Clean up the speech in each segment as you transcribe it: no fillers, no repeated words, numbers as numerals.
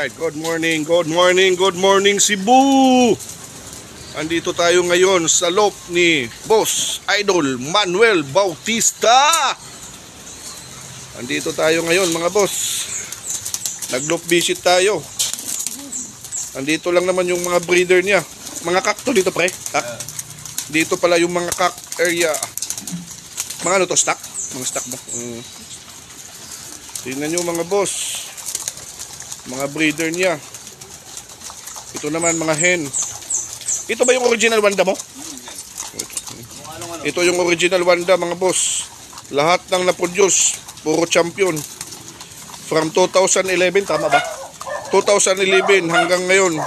Alright, good morning, good morning, good morning Cebu! Andito tayo ngayon sa loop ni Boss Idol Manuel Bautista. Andito tayo ngayon mga boss. Nag-loop visit tayo. Andito lang naman yung mga breeder niya. Mga kak to dito pre. Kak. Dito pala yung mga kak area. Mga ano to, stock? Mga stock ba? Tingnan nyo mga boss. Mga breeder niya. Ito naman mga hen. Ito ba yung original Wanda mo? Ito yung original Wanda mga boss. Lahat ng na-produce puro champion. From 2011 tama ba? 2011 hanggang ngayon.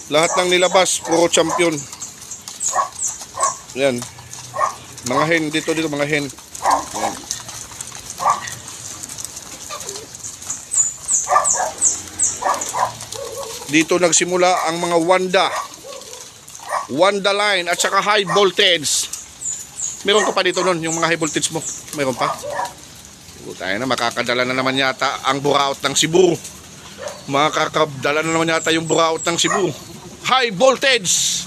Lahat ng nilabas puro champion. Yan. Mga hen dito mga hen. Yan. Dito nagsimula ang mga Wanda line at saka high voltage. Meron ka pa dito nun, yung mga high voltage mo. Meron pa. Tayo na, makakadala na naman yata ang buraot ng Cebu. Makakadala na naman yata yung buraot ng Cebu. High voltage.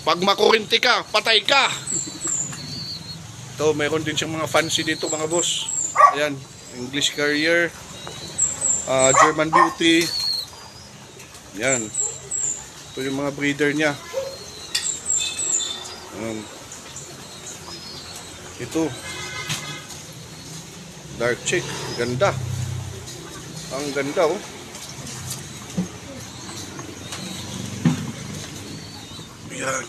Pag makurinti ka, patay ka. Ito, meron din siyang mga fancy dito mga boss. Ayan, English Carrier. German Beauty. Yan. Ito yung mga breeder niya. Ito. Dark chick. Ganda. Ang ganda oh. Yan.